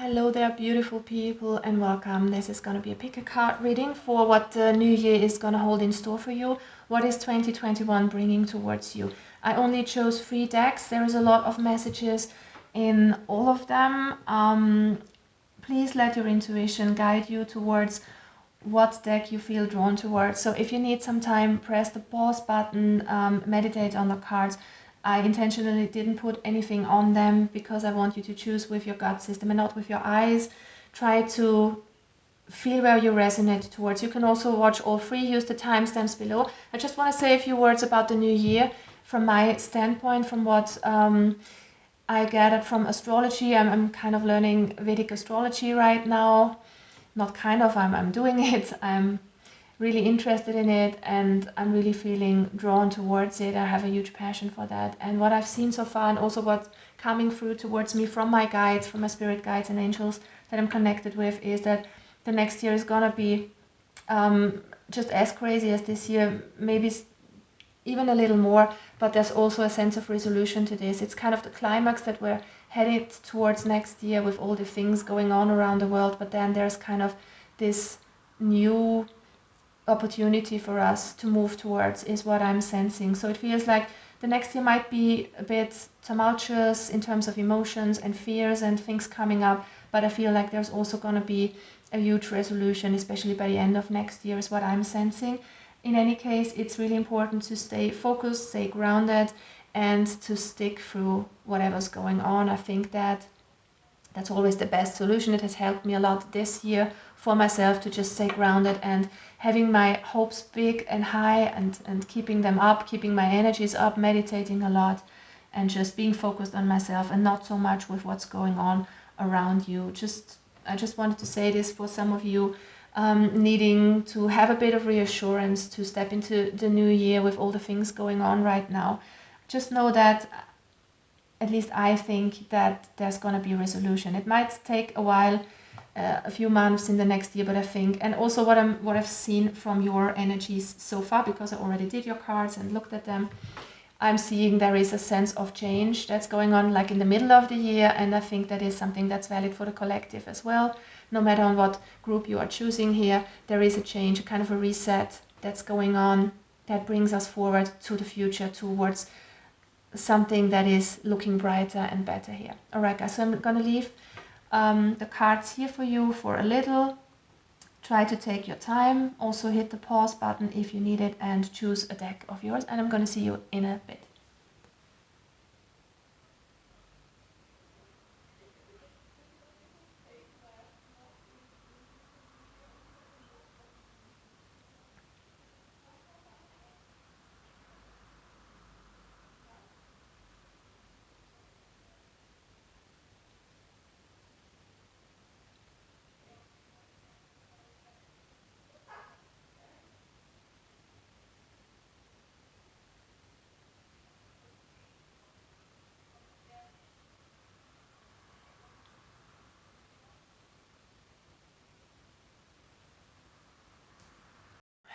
Hello there, beautiful people, and welcome. This is going to be a pick a card reading for what the new year is going to hold in store for you. What is 2021 bringing towards you? I only chose 3 decks. There is a lot of messages in all of them. Please let your intuition guide you towards what deck you feel drawn towards. So if you need some time, press the pause button, meditate on the cards. I intentionally didn't put anything on them because I want you to choose with your gut system and not with your eyes. Try to feel where you resonate towards. You can also watch all 3, use the timestamps below. I just want to say a few words about the new year from my standpoint, from what I gathered from astrology. I'm kind of learning Vedic astrology right now. Not kind of, I'm doing it. I'm really interested in it and I'm really feeling drawn towards it. I have a huge passion for that. And what I've seen so far, and also what's coming through towards me from my guides, from my spirit guides and angels that I'm connected with, is that the next year is gonna be just as crazy as this year, maybe even a little more, but there's also a sense of resolution to this. It's kind of the climax that we're headed towards next year with all the things going on around the world, but then there's kind of this new opportunity for us to move towards, is what I'm sensing. So it feels like the next year might be a bit tumultuous in terms of emotions and fears and things coming up, but I feel like there's also going to be a huge resolution, especially by the end of next year, is what I'm sensing. In any case, it's really important to stay focused, stay grounded, and to stick through whatever's going on. I think that's always the best solution. It has helped me a lot this year for myself to just stay grounded and having my hopes big and high and keeping them up, keeping my energies up, meditating a lot, and just being focused on myself and not so much with what's going on around you. I just wanted to say this for some of you needing to have a bit of reassurance to step into the new year with all the things going on right now. Just know that at least I think that there's going to be a resolution. It might take a while, a few months in the next year, but I think, and also what I've seen from your energies so far, because I already did your cards and looked at them, I'm seeing there is a sense of change that's going on like in the middle of the year, and I think that is something that's valid for the collective as well. No matter on what group you are choosing here, there is a change, a kind of a reset that's going on that brings us forward to the future, towards something that is looking brighter and better here. All right, guys, so I'm gonna leave the cards here for you for a little. Try to take your time. Also hit the pause button if you need it and choose a deck of yours, and I'm gonna see you in a bit.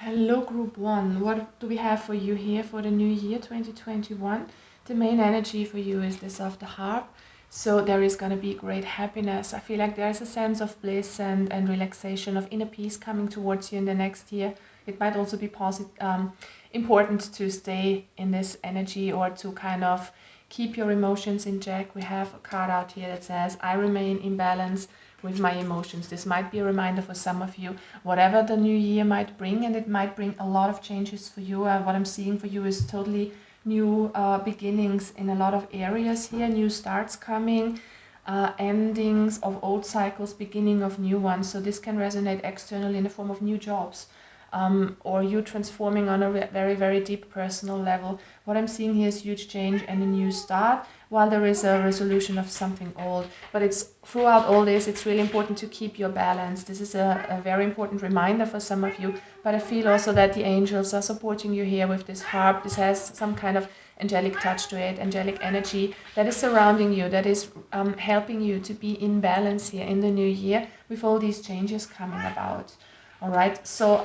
Hello, Group 1. What do we have for you here for the new year 2021? The main energy for you is this of the harp. So there is going to be great happiness. I feel like there is a sense of bliss and relaxation, of inner peace coming towards you in the next year. It might also be important to stay in this energy, or to kind of keep your emotions in check. We have a card out here that says, I remain in balance with my emotions. This might be a reminder for some of you, whatever the new year might bring, and it might bring a lot of changes for you. What I'm seeing for you is totally new beginnings in a lot of areas here, new starts coming, endings of old cycles, beginning of new ones. So this can resonate externally in the form of new jobs, or you transforming on a very, very deep personal level. What I'm seeing here is huge change and a new start, while there is a resolution of something old. But it's throughout all this, it's really important to keep your balance. This is a very important reminder for some of you, but I feel also that the angels are supporting you here with this harp. This has some kind of angelic touch to it, angelic energy that is surrounding you, that is helping you to be in balance here in the new year with all these changes coming about. All right, so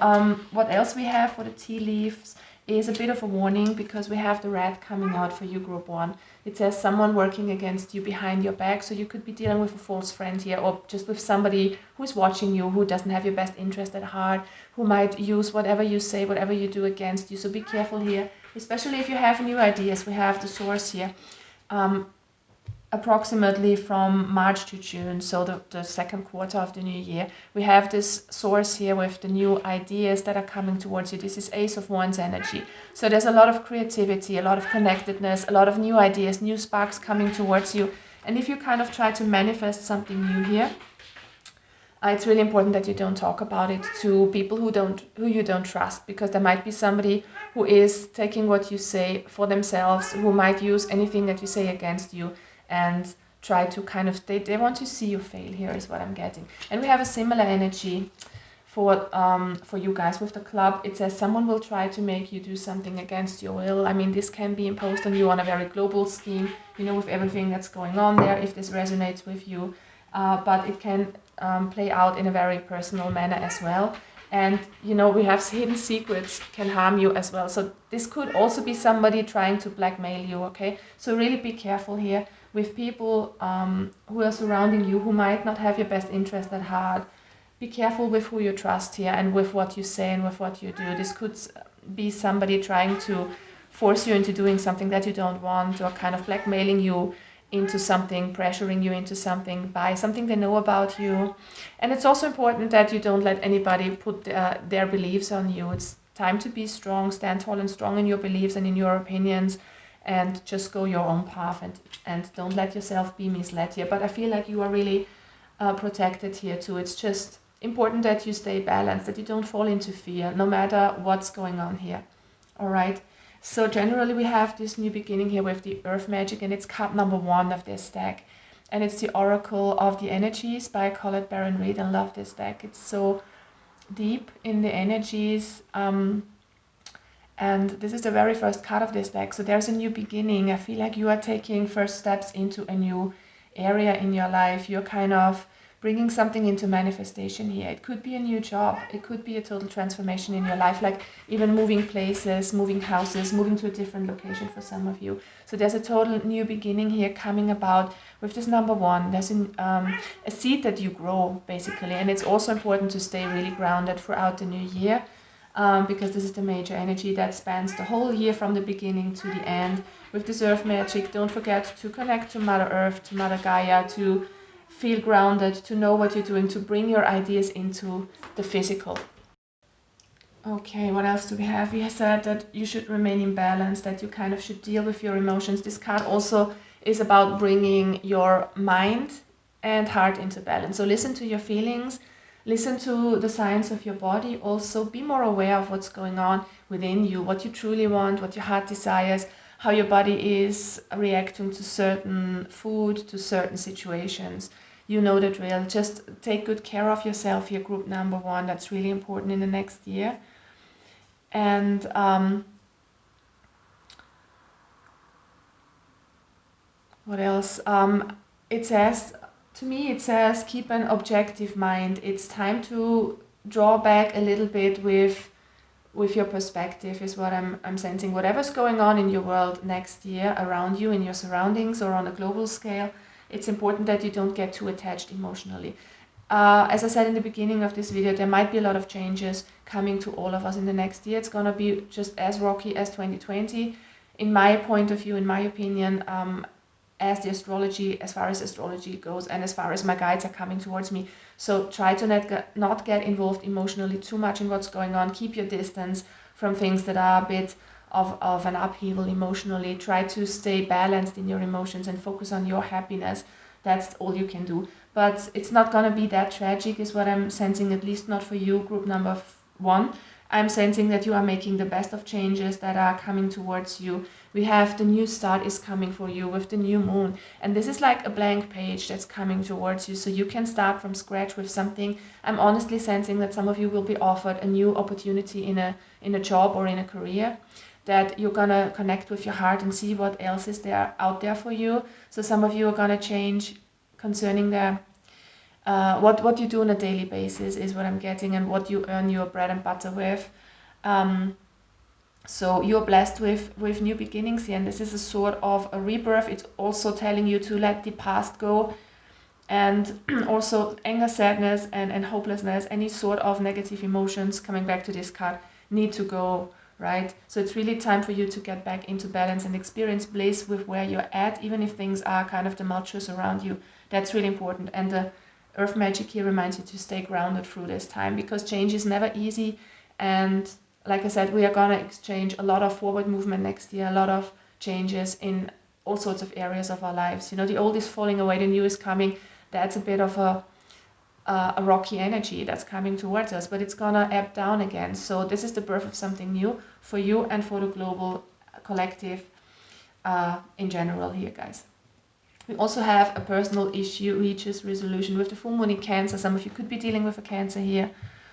what else we have for the tea leaves is a bit of a warning because we have the red coming out for you, group 1. It says someone working against you behind your back, so you could be dealing with a false friend here, or just with somebody who's watching you, who doesn't have your best interest at heart, who might use whatever you say, whatever you do against you. So be careful here, especially if you have new ideas. We have the source here. Approximately from March to June, so the second quarter of the new year, we have this source here with the new ideas that are coming towards you. This is Ace of Wands energy. So there's a lot of creativity, a lot of connectedness, a lot of new ideas, new sparks coming towards you. And if you kind of try to manifest something new here, it's really important that you don't talk about it to people who you don't trust, because there might be somebody who is taking what you say for themselves, who might use anything that you say against you and try to kind of, they want to see you fail here, is what I'm getting. And we have a similar energy for you guys with the club. It says someone will try to make you do something against your will. I mean, this can be imposed on you on a very global scheme, you know, with everything that's going on there, if this resonates with you. But it can play out in a very personal manner as well. And, you know, we have hidden secrets can harm you as well. So this could also be somebody trying to blackmail you, okay? So really be careful here with people who are surrounding you, who might not have your best interest at heart. Be careful with who you trust here and with what you say and with what you do. This could be somebody trying to force you into doing something that you don't want, or kind of blackmailing you into something, pressuring you into something by something they know about you. And it's also important that you don't let anybody put their beliefs on you. It's time to be strong, stand tall and strong in your beliefs and in your opinions, and just go your own path, and don't let yourself be misled here. But I feel like you are really protected here too. It's just important that you stay balanced, that you don't fall into fear, no matter what's going on here. All right. So generally we have this new beginning here with the Earth Magic, and it's card number 1 of this deck. And it's the Oracle of the Energies by Colette Baron Reid. I love this deck. It's so deep in the energies. And this is the very first card of this deck. So there's a new beginning. I feel like you are taking first steps into a new area in your life. You're kind of bringing something into manifestation here. It could be a new job. It could be a total transformation in your life, like even moving places, moving houses, moving to a different location for some of you. So there's a total new beginning here coming about with this number 1. There's a seed that you grow, basically. And it's also important to stay really grounded throughout the new year. Because this is the major energy that spans the whole year from the beginning to the end. With this Earth Magic, don't forget to connect to Mother Earth, to Mother Gaia, to feel grounded, to know what you're doing, to bring your ideas into the physical. Okay, what else do we have? We said that you should remain in balance, that you kind of should deal with your emotions. This card also is about bringing your mind and heart into balance. So listen to your feelings. Listen to the signs of your body. Also, be more aware of what's going on within you, what you truly want, what your heart desires, how your body is reacting to certain food, to certain situations. You know the drill. Just take good care of yourself here, group number 1. That's really important in the next year. And what else? It says, to me, it says, keep an objective mind. It's time to draw back a little bit with your perspective, is what I'm sensing. Whatever's going on in your world next year, around you, in your surroundings, or on a global scale, it's important that you don't get too attached emotionally. As I said in the beginning of this video, there might be a lot of changes coming to all of us in the next year. It's going to be just as rocky as 2020, in my point of view, in my opinion, as far as astrology goes, and as far as my guides are coming towards me. So try to not get involved emotionally too much in what's going on. Keep your distance from things that are a bit of an upheaval emotionally. Try to stay balanced in your emotions and focus on your happiness. That's all you can do. But it's not going to be that tragic, is what I'm sensing, at least not for you, group number 1. I'm sensing that you are making the best of changes that are coming towards you. We have the new start is coming for you with the new moon. And this is like a blank page that's coming towards you. So you can start from scratch with something. I'm honestly sensing that some of you will be offered a new opportunity in a job or in a career, that you're going to connect with your heart and see what else is there out there for you. So some of you are going to change concerning what you do on a daily basis, is what I'm getting, and what you earn your bread and butter with. So you're blessed with new beginnings here, and this is a sort of a rebirth. It's also telling you to let the past go, and also anger, sadness, and hopelessness, any sort of negative emotions, coming back to this card, need to go, right? So it's really time for you to get back into balance and experience bliss with where you're at, even if things are kind of tumultuous around you. That's really important. And the earth magic here reminds you to stay grounded through this time, because change is never easy. And like I said, we are going to exchange a lot of forward movement next year, a lot of changes in all sorts of areas of our lives. You know, the old is falling away, the new is coming. That's a bit of a rocky energy that's coming towards us, but it's gonna ebb down again. So this is the birth of something new for you and for the global collective in general here, guys. We also have a personal issue reaches resolution with the full moon in Cancer. Some of you could be dealing with a Cancer here,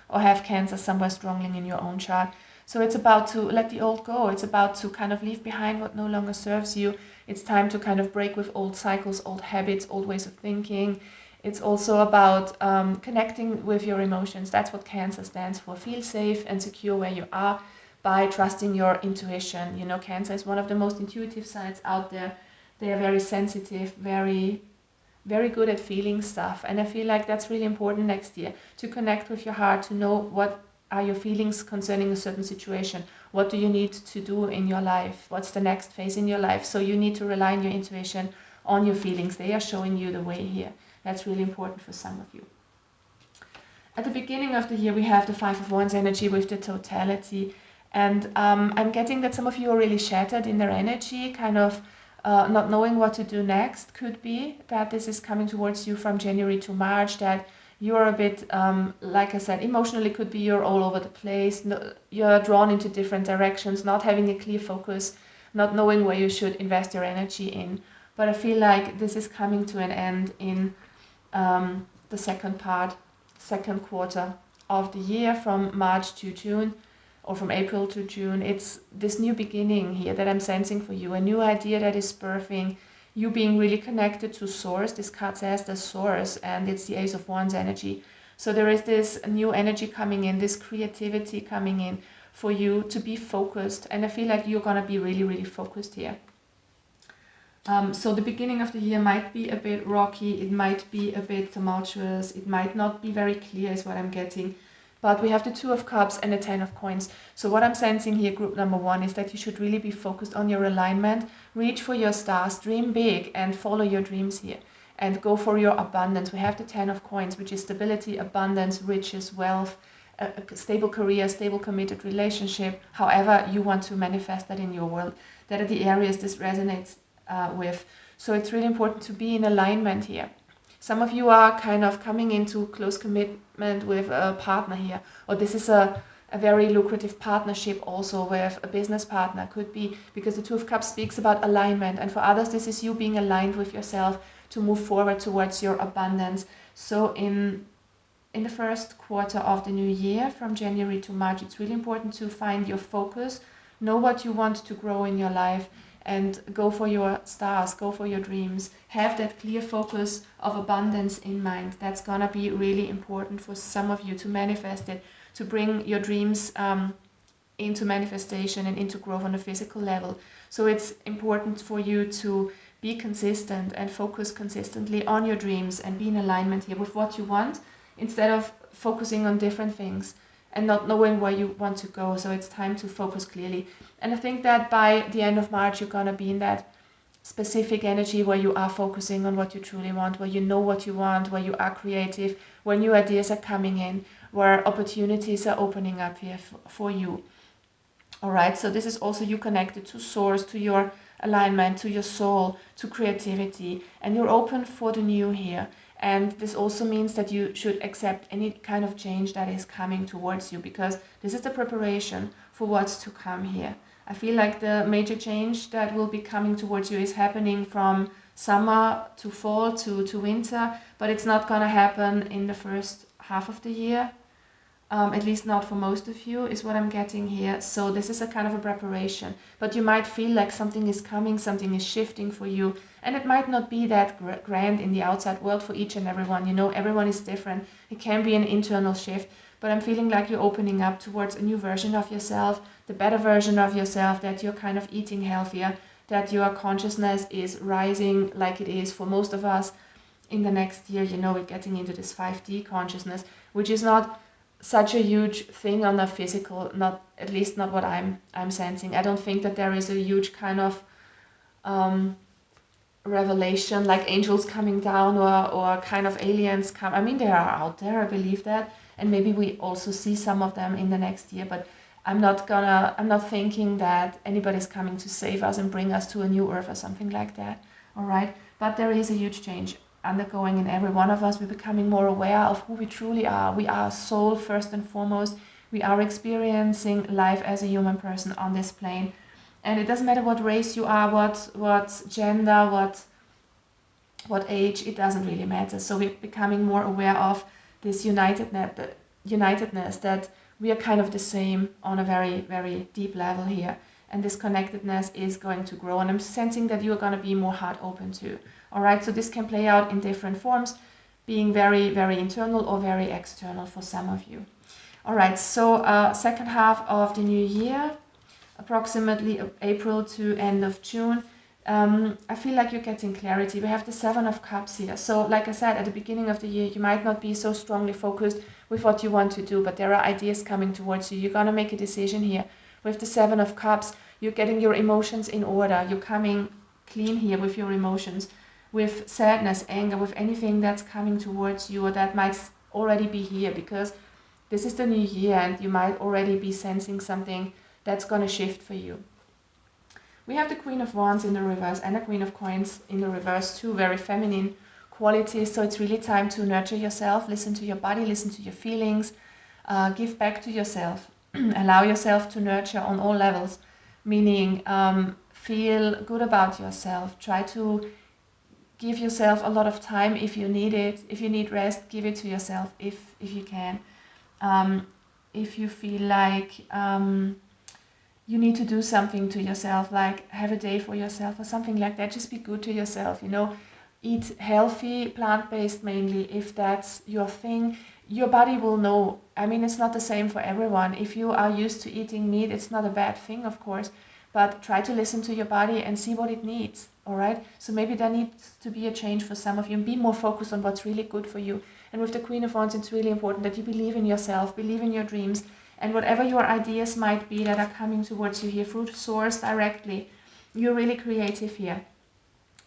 or have Cancer somewhere strongly in your own chart. So it's about to let the old go. It's about to kind of leave behind what no longer serves you. It's time to kind of break with old cycles, old habits, old ways of thinking. It's also about connecting with your emotions. That's what Cancer stands for. Feel safe and secure where you are by trusting your intuition. You know, Cancer is one of the most intuitive signs out there. They are very sensitive, very good at feeling stuff. And I feel like that's really important next year, to connect with your heart, to know what are your feelings concerning a certain situation. What do you need to do in your life? What's the next phase in your life? So you need to rely on your intuition, on your feelings. They are showing you the way here. That's really important for some of you. At the beginning of the year, we have the Five of Wands energy with the totality. And I'm getting that some of you are really shattered in their energy, kind of not knowing what to do next. Could be that this is coming towards you from January to March, that you're a bit, like I said, emotionally could be you're all over the place. You're drawn into different directions, not having a clear focus, not knowing where you should invest your energy in. But I feel like this is coming to an end in the second quarter of the year, from March to June, or from April to June. It's this new beginning here that I'm sensing for you, a new idea that is birthing, you being really connected to source. This card says the source, and it's the Ace of Wands energy. So there is this new energy coming in, this creativity coming in for you to be focused, and I feel like you're gonna be really, really focused here. So the beginning of the year might be a bit rocky, it might be a bit tumultuous, it might not be very clear is what I'm getting. But we have the Two of Cups and the Ten of Coins. So what I'm sensing here, group number one, is that you should really be focused on your alignment, reach for your stars, dream big and follow your dreams here. And go for your abundance. We have the Ten of Coins, which is stability, abundance, riches, wealth, a stable career, stable committed relationship, however you want to manifest that in your world. That are the areas this resonates with. So it's really important to be in alignment here. Some of you are kind of coming into close commitment with a partner here, or this is a very lucrative partnership also with a business partner, could be, because the Two of Cups speaks about alignment, and for others this is you being aligned with yourself to move forward towards your abundance. So in the first quarter of the new year, from January to March, it's really important to find your focus, know what you want to grow in your life, and go for your stars, go for your dreams. Have that clear focus of abundance in mind. That's gonna be really important for some of you to manifest it, to bring your dreams into manifestation and into growth on a physical level. So it's important for you to be consistent and focus consistently on your dreams and be in alignment here with what you want, instead of focusing on different things and not knowing where you want to go. So it's time to focus clearly. And I think that by the end of March, you're gonna be in that specific energy where you are focusing on what you truly want, where you know what you want, where you are creative, where new ideas are coming in, where opportunities are opening up here for you. All right, so this is also you connected to source, to your alignment, to your soul, to creativity, and you're open for the new here. And this also means that you should accept any kind of change that is coming towards you, because this is the preparation for what's to come here. I feel like the major change that will be coming towards you is happening from summer to fall to winter, but it's not going to happen in the first half of the year. at least not for most of you, is what I'm getting here. So this is a kind of a preparation, but you might feel like something is coming, something is shifting for you, and it might not be that grand in the outside world for each and everyone. You know, everyone is different. It can be an internal shift, but I'm feeling like you're opening up towards a new version of yourself, the better version of yourself, that you're kind of eating healthier, that your consciousness is rising like it is for most of us in the next year. You know, we're getting into this 5D consciousness, which is not such a huge thing on the physical, not at least not what I'm sensing. I don't think that there is a huge kind of revelation like angels coming down or kind of aliens come. I mean, they are out there, I believe that, and maybe we also see some of them in the next year, but I'm not thinking that anybody's coming to save us and bring us to a new earth or something like that. All right, but there is a huge change undergoing in every one of us. We're becoming more aware of who we truly are. We are a soul first and foremost. We are experiencing life as a human person on this plane, and it doesn't matter what race you are, what gender, what age. It doesn't really matter. So we're becoming more aware of this unitedness, that we are kind of the same on a very, very deep level here. And this connectedness is going to grow. And I'm sensing that you are going to be more heart open too. All right, so this can play out in different forms, being very, very internal or very external for some of you. All right, so second half of the new year, approximately April to end of June, I feel like you're getting clarity. We have the 7 of Cups here. So like I said, at the beginning of the year, you might not be so strongly focused with what you want to do, but there are ideas coming towards you. You're going to make a decision here. With the 7 of Cups, you're getting your emotions in order. You're coming clean here with your emotions, with sadness, anger, with anything that's coming towards you or that might already be here, because this is the new year and you might already be sensing something that's going to shift for you. We have the Queen of Wands in the reverse and the Queen of Coins in the reverse, two very feminine qualities. So it's really time to nurture yourself, listen to your body, listen to your feelings, give back to yourself, allow yourself to nurture on all levels, meaning feel good about yourself, try to give yourself a lot of time if you need it. If you need rest, give it to yourself if you can. If you feel like you need to do something to yourself, like have a day for yourself or something like that, just be good to yourself, you know. Eat healthy, plant-based mainly, if that's your thing. Your body will know. I mean, it's not the same for everyone. If you are used to eating meat, it's not a bad thing, of course, but try to listen to your body and see what it needs, all right? So maybe there needs to be a change for some of you, and be more focused on what's really good for you. And with the Queen of Wands, it's really important that you believe in yourself, believe in your dreams, and whatever your ideas might be that are coming towards you here, fruit source directly, you're really creative here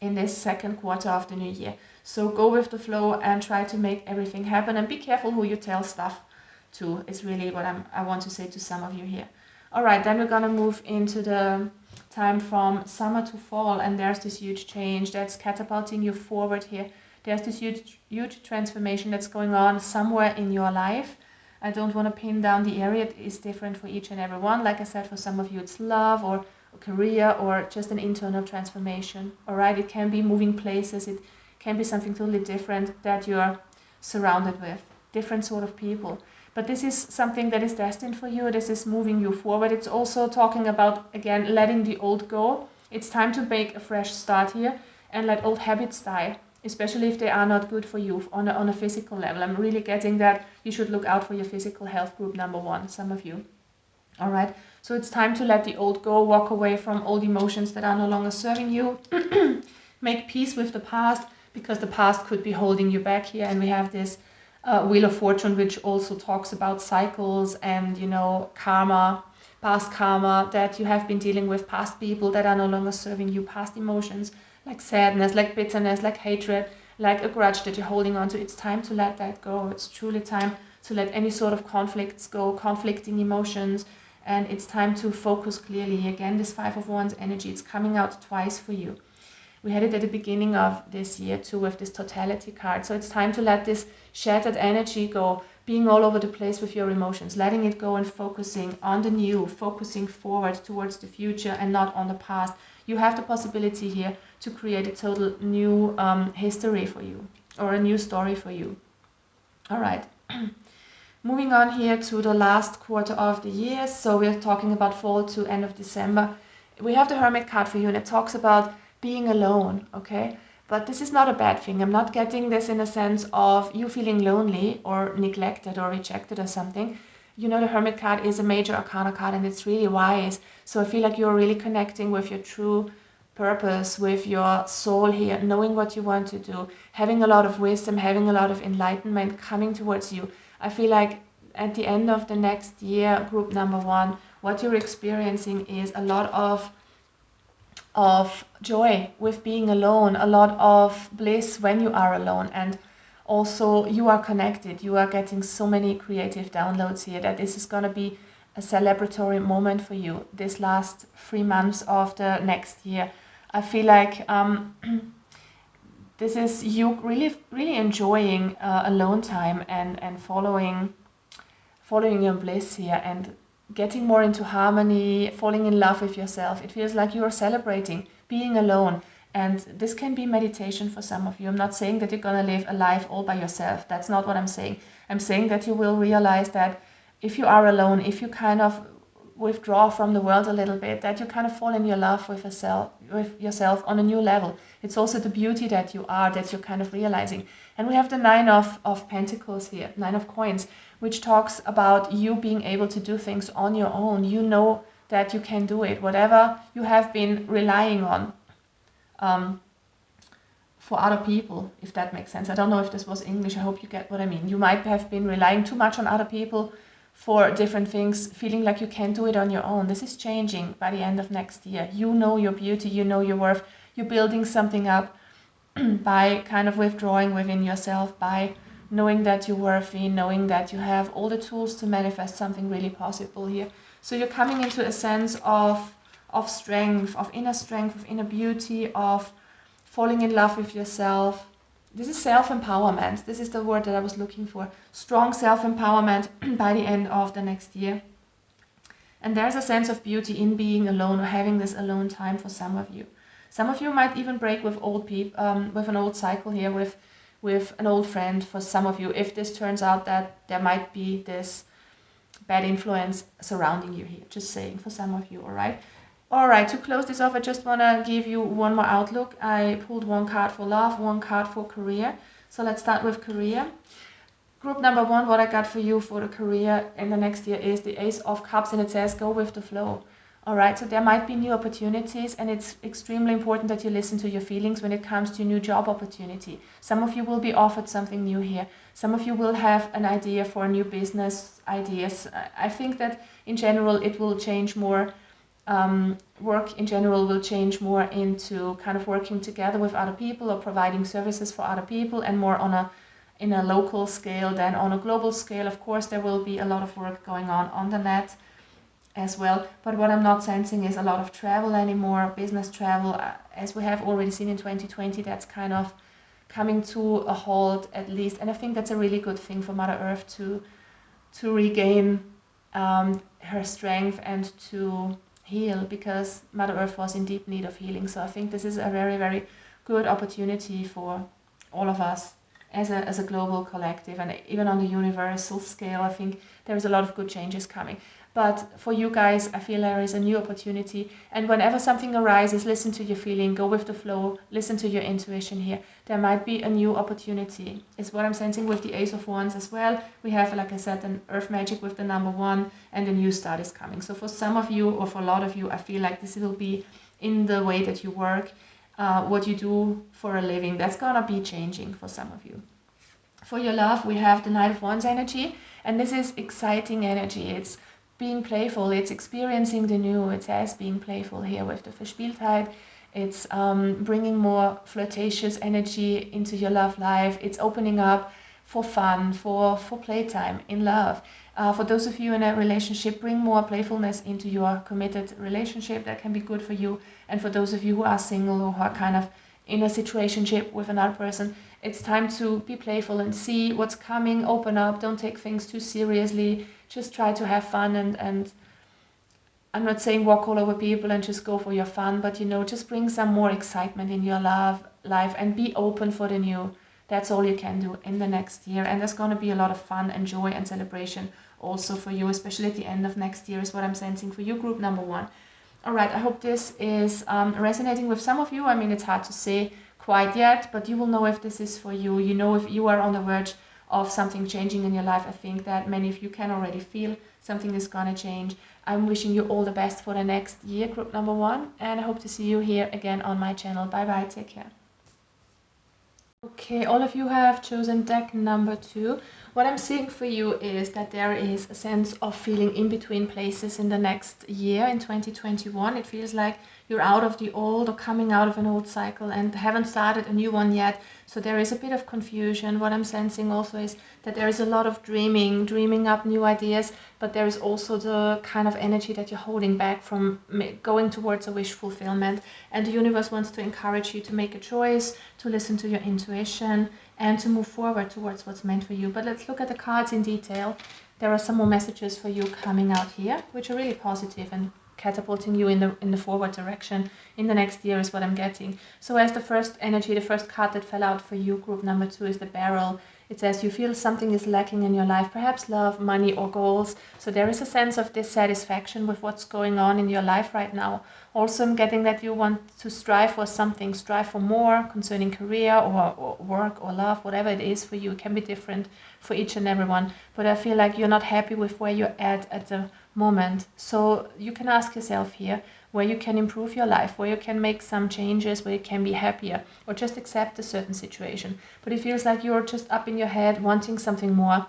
in this second quarter of the new year. So go with the flow and try to make everything happen, and be careful who you tell stuff to, is really what I want to say to some of you here. All right, then we're gonna move into the time from summer to fall, and there's this huge change that's catapulting you forward here. There's this huge transformation that's going on somewhere in your life. I don't want to pin down the area. It is different for each and every one. Like I said, for some of you it's love or career or just an internal transformation. All right, it can be moving places. It can be something totally different that you're surrounded with, different sort of people. But this is something that is destined for you. This is moving you forward. It's also talking about, again, letting the old go. It's time to make a fresh start here and let old habits die, especially if they are not good for you on a physical level. I'm really getting that you should look out for your physical health group number 1, some of you. All right, so it's time to let the old go, walk away from old emotions that are no longer serving you, make peace with the past, because the past could be holding you back here. And we have this Wheel of Fortune, which also talks about cycles and, you know, karma, past karma that you have been dealing with, past people that are no longer serving you, past emotions like sadness, like bitterness, like hatred, like a grudge that you're holding on to. It's time to let that go. It's truly time to let any sort of conflicts go, conflicting emotions, and it's time to focus clearly. Again, this 5 of Wands energy, it's coming out twice for you. We had it at the beginning of this year too with this totality card. So it's time to let this shattered energy go, being all over the place with your emotions, letting it go and focusing on the new, focusing forward towards the future and not on the past. You have the possibility here to create a total new history for you, or a new story for you. All right. Moving on here to the last quarter of the year, so we're talking about fall to end of December. We have the Hermit card for you, and it talks about being alone, okay? But this is not a bad thing. I'm not getting this in a sense of you feeling lonely or neglected or rejected or something. You know, the Hermit card is a major arcana card, and it's really wise. So I feel like you're really connecting with your true purpose, with your soul here, knowing what you want to do, having a lot of wisdom, having a lot of enlightenment coming towards you. I feel like at the end of the next year, group number 1, what you're experiencing is a lot of joy with being alone, a lot of bliss when you are alone, and also you are connected. You are getting so many creative downloads here that this is going to be a celebratory moment for you this last 3 months of the next year. I feel like this is you really enjoying alone time and following your bliss here and getting more into harmony, falling in love with yourself. It feels like you are celebrating being alone. And this can be meditation for some of you. I'm not saying that you're going to live a life all by yourself. That's not what I'm saying. I'm saying that you will realize that if you are alone, if you kind of withdraw from the world a little bit, that you kind of fall in your love with yourself on a new level. It's also the beauty that you are, that you're kind of realizing. And we have the 9 of Pentacles here, 9 of Coins, which talks about you being able to do things on your own. You know that you can do it. Whatever you have been relying on for other people, if that makes sense. I don't know if this was English. I hope you get what I mean. You might have been relying too much on other people for different things, feeling like you can't do it on your own. This is changing by the end of next year. You know your beauty, you know your worth. You're building something up by kind of withdrawing within yourself, by knowing that you're worthy, knowing that you have all the tools to manifest something really possible here. So you're coming into a sense of strength, of inner beauty, of falling in love with yourself. This is self-empowerment. This is the word that I was looking for. Strong self-empowerment by the end of the next year. And there's a sense of beauty in being alone or having this alone time for some of you. Some of you might even break with old people, with an old cycle here, with an old friend for some of you, if this turns out that there might be this bad influence surrounding you here. Just saying for some of you, all right? All right, to close this off, I just want to give you one more outlook. I pulled 1 card for love, 1 card for career. So let's start with career. Group number 1, what I got for you for the career in the next year is the Ace of Cups, and it says go with the flow. All right, so there might be new opportunities, and it's extremely important that you listen to your feelings when it comes to new job opportunity. Some of you will be offered something new here. Some of you will have an idea for new business ideas. I think that in general it will change more. Work in general will change more into kind of working together with other people or providing services for other people, and more in a local scale than on a global scale. Of course, there will be a lot of work going on the net as well, but what I'm not sensing is a lot of travel anymore, business travel, as we have already seen in 2020. That's kind of coming to a halt at least, and I think that's a really good thing for Mother Earth to regain her strength and to heal, because Mother Earth was in deep need of healing. So I think this is a very, very good opportunity for all of us as a global collective, and even on the universal scale. I think there's a lot of good changes coming. But for you guys, I feel there is a new opportunity, and whenever something arises, listen to your feeling, go with the flow, listen to your intuition here. There might be a new opportunity, is what I'm sensing with the Ace of Wands as well. We have, like I said, an Earth Magic with the number 1, and a new start is coming. So for some of you, or for a lot of you, I feel like this will be in the way that you work, what you do for a living. That's gonna be changing for some of you. For your love, we have the Knight of Wands energy, and this is exciting energy. It's being playful, it's experiencing the new. It says being playful here with the Verspieltheit. It's bringing more flirtatious energy into your love life. It's opening up for fun, for playtime in love. For those of you in a relationship, bring more playfulness into your committed relationship. That can be good for you. And for those of you who are single or who are kind of in a situationship with another person, it's time to be playful and see what's coming, open up, don't take things too seriously, just try to have fun, and I'm not saying walk all over people and just go for your fun, but just bring some more excitement in your love life and be open for the new. That's all you can do in the next year. And there's going to be a lot of fun and joy and celebration also for you, especially at the end of next year is what I'm sensing for you, group number 1. All right, I hope this is resonating with some of you. I mean, it's hard to say quite yet, but you will know if this is for you. You know if you are on the verge of something changing in your life. I think that many of you can already feel something is going to change. I'm wishing you all the best for the next year, group number 1, and I hope to see you here again on my channel. Bye bye, take care. Okay, all of you have chosen deck number 2. What I'm seeing for you is that there is a sense of feeling in between places in the next year, in 2021. It feels like you're out of the old or coming out of an old cycle and haven't started a new one yet. So there is a bit of confusion. What I'm sensing also is that there is a lot of dreaming up new ideas, but there is also the kind of energy that you're holding back from going towards a wish fulfillment. And the universe wants to encourage you to make a choice, to listen to your intuition, and to move forward towards what's meant for you. But let's look at the cards in detail. There are some more messages for you coming out here, which are really positive and catapulting you in the forward direction in the next year is what I'm getting. So as the first energy, the first card that fell out for you, group number 2, is the Barrel. It says you feel something is lacking in your life, perhaps love, money, or goals. So there is a sense of dissatisfaction with what's going on in your life right now. Also, I'm getting that you want to strive for something, strive for more concerning career or work or love, whatever it is for you. It can be different for each and everyone. But I feel like you're not happy with where you're at the moment. So you can ask yourself here where you can improve your life, where you can make some changes, where you can be happier, or just accept a certain situation. But it feels like you're just up in your head wanting something more.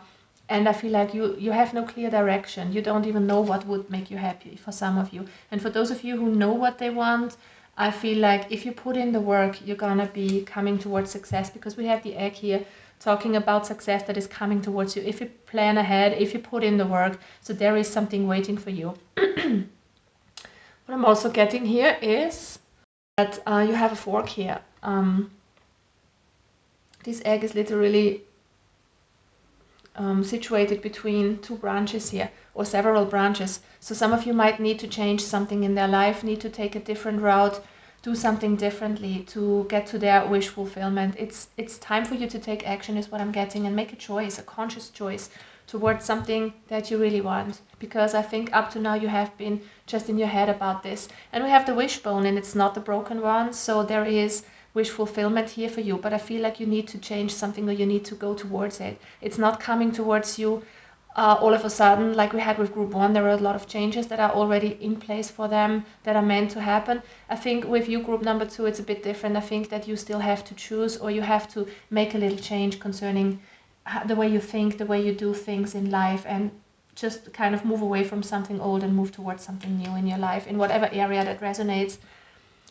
And I feel like you have no clear direction. You don't even know what would make you happy for some of you. And for those of you who know what they want, I feel like if you put in the work, you're gonna be coming towards success, because we have the egg here talking about success that is coming towards you. If you plan ahead, if you put in the work, so there is something waiting for you. What I'm also getting here is that you have a fork here. This egg is literally situated between 2 branches here, or several branches. So some of you might need to change something in their life, need to take a different route, do something differently to get to their wish fulfillment. It's time for you to take action is what I'm getting, and make a choice, a conscious choice towards something that you really want. Because I think up to now you have been just in your head about this. And we have the wishbone, and it's not the broken one, so there is wish fulfillment here for you. But I feel like you need to change something, or you need to go towards it. It's not coming towards you all of a sudden, like we had with group 1. There are a lot of changes that are already in place for them that are meant to happen. I think with you, group number 2, it's a bit different. I think that you still have to choose, or you have to make a little change concerning the way you think, the way you do things in life, and just kind of move away from something old and move towards something new in your life, in whatever area that resonates.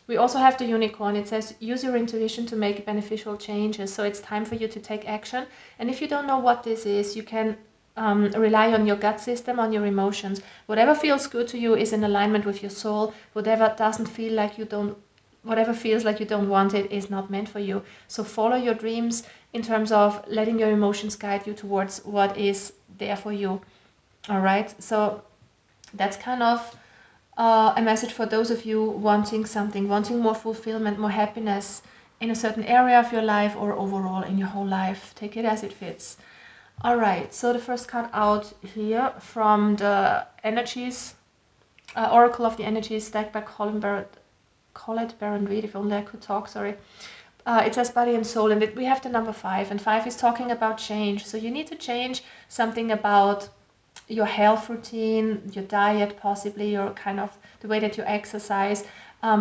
We also have the unicorn. It says use your intuition to make beneficial changes. So it's time for you to take action. And if you don't know what this is, you can rely on your gut system, on your emotions. Whatever feels good to you is in alignment with your soul. Whatever doesn't feel like you don't, whatever feels like you don't want it is not meant for you. So follow your dreams in terms of letting your emotions guide you towards what is there for you. All right. So that's kind of a message for those of you wanting something, wanting more fulfillment, more happiness in a certain area of your life, or overall in your whole life. Take it as it fits. All right, so the first card out here from the energies, Oracle of the Energies, stacked by Colette Baron Reed, if only I could talk, sorry. It says body and soul, and we have the number 5, and 5 is talking about change. So you need to change something about your health routine, your diet, possibly your kind of the way that you exercise.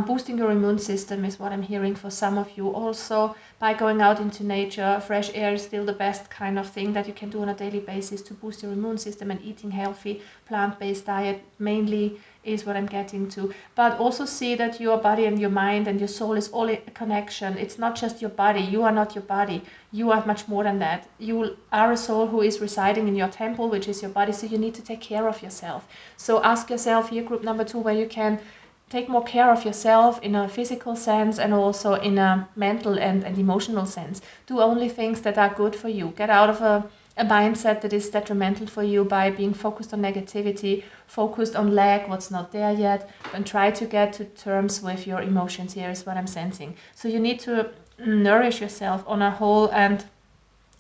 Boosting your immune system is what I'm hearing for some of you. Also, by going out into nature, fresh air is still the best kind of thing that you can do on a daily basis to boost your immune system, and eating healthy, plant-based diet mainly is what I'm getting to. But also see that your body and your mind and your soul is all a connection. It's not just your body. You are not your body. You are much more than that. You are a soul who is residing in your temple, which is your body, so you need to take care of yourself. So ask yourself here, group number 2, where you can take more care of yourself in a physical sense, and also in a mental and emotional sense. Do only things that are good for you. Get out of a mindset that is detrimental for you by being focused on negativity, focused on lack, what's not there yet, and try to get to terms with your emotions here is what I'm sensing. So you need to nourish yourself on a whole and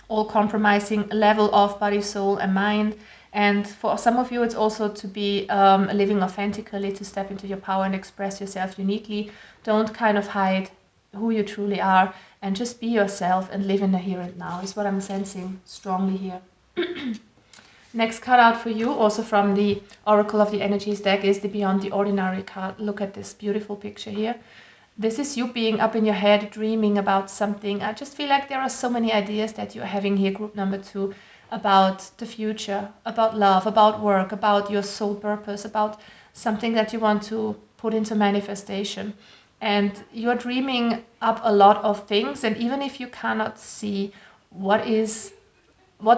all-compromising level of body, soul, and mind. And for some of you, it's also to be living authentically, to step into your power and express yourself uniquely. Don't kind of hide who you truly are, and just be yourself and live in the here and now is what I'm sensing strongly here. Next card out for you, also from the Oracle of the Energies deck, is the Beyond the Ordinary card. Look at this beautiful picture here. This is you being up in your head, dreaming about something. I just feel like there are so many ideas that you're having here, group number 2, about the future, about love, about work, about your soul purpose, about something that you want to put into manifestation. And you're dreaming up a lot of things, and even if you cannot see what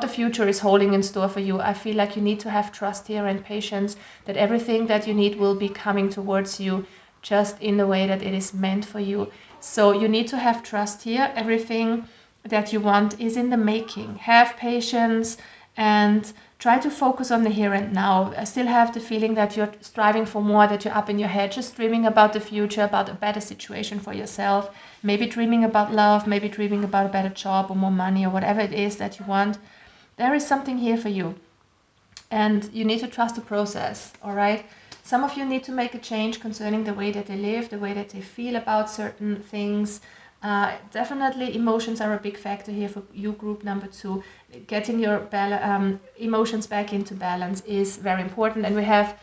the future is holding in store for you, I feel like you need to have trust here and patience that everything that you need will be coming towards you just in the way that it is meant for you. So you need to have trust here. Everything that you want is in the making. Have patience and try to focus on the here and now. I still have the feeling that you're striving for more, that you're up in your head, just dreaming about the future, about a better situation for yourself, maybe dreaming about love, maybe dreaming about a better job or more money or whatever it is that you want. There is something here for you. And you need to trust the process, all right? Some of you need to make a change concerning the way that they live, the way that they feel about certain things. Definitely emotions are a big factor here for you, group number 2. Getting your emotions back into balance is very important. And we have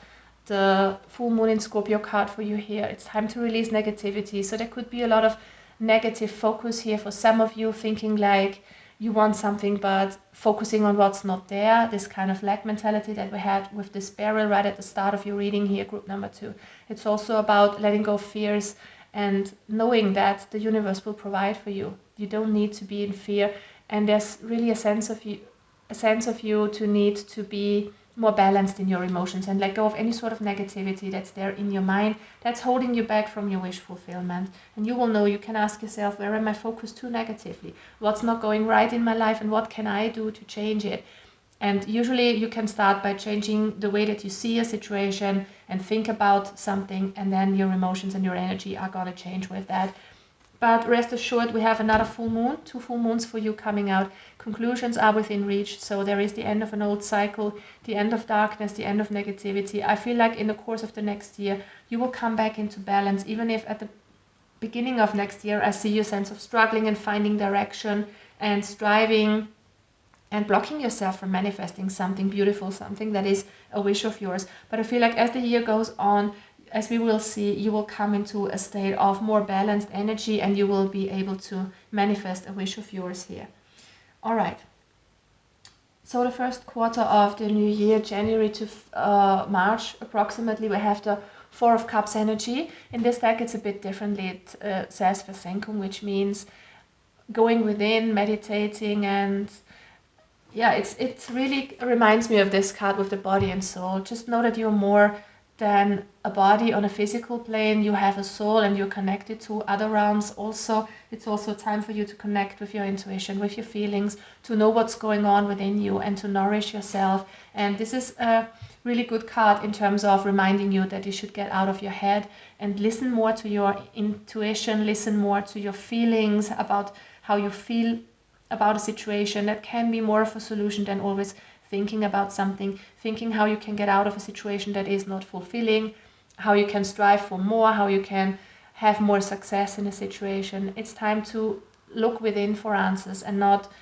the full moon in Scorpio card for you here. It's time to release negativity. So there could be a lot of negative focus here for some of you, thinking like you want something but focusing on what's not there. This kind of lack mentality that we had with this barrel right at the start of your reading here, group number 2. It's also about letting go of fears and knowing that the universe will provide for you. You don't need to be in fear, and there's really a sense of you to need to be more balanced in your emotions and let go of any sort of negativity that's there in your mind that's holding you back from your wish fulfillment. And you will know, you can ask yourself, where am I focused too negatively? What's not going right in my life, and what can I do to change it? And usually you can start by changing the way that you see a situation and think about something, and then your emotions and your energy are going to change with that. But rest assured, we have another full moon, 2 full moons for you coming out. Conclusions are within reach. So there is the end of an old cycle, the end of darkness, the end of negativity. I feel like in the course of the next year, you will come back into balance, even if at the beginning of next year, I see your sense of struggling and finding direction and striving and blocking yourself from manifesting something beautiful, something that is a wish of yours. But I feel like as the year goes on, as we will see, you will come into a state of more balanced energy, and you will be able to manifest a wish of yours here. All right. So the first quarter of the new year, January to March, approximately, we have the 4 of Cups energy. In this deck, it's a bit differently. It says Versenkung, which means going within, meditating, and yeah, it really reminds me of this card with the body and soul. Just know that you're more than a body on a physical plane. You have a soul, and you're connected to other realms also. It's also time for you to connect with your intuition, with your feelings, to know what's going on within you and to nourish yourself. And this is a really good card in terms of reminding you that you should get out of your head and listen more to your intuition, listen more to your feelings about how you feel about a situation. That can be more of a solution than always thinking about something, thinking how you can get out of a situation that is not fulfilling, how you can strive for more, how you can have more success in a situation. It's time to look within for answers and not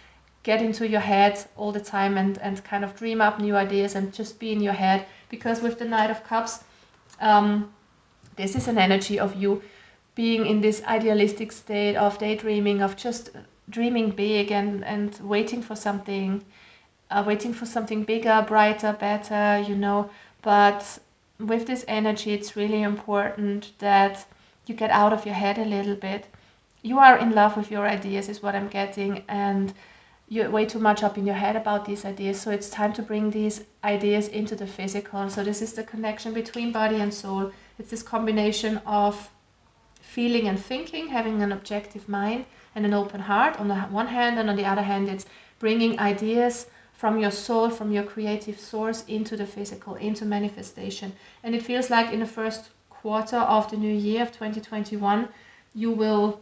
get into your head all the time and kind of dream up new ideas and just be in your head. Because with the Knight of Cups, this is an energy of you being in this idealistic state of daydreaming, of just dreaming big and waiting for something bigger, brighter, better, But with this energy, it's really important that you get out of your head a little bit. You are in love with your ideas, is what I'm getting, and you're way too much up in your head about these ideas. So it's time to bring these ideas into the physical. So this is the connection between body and soul. It's this combination of feeling and thinking, having an objective mind and an open heart on the one hand, and on the other hand, it's bringing ideas from your soul, from your creative source into the physical, into manifestation. And it feels like in the first quarter of the new year of 2021, you will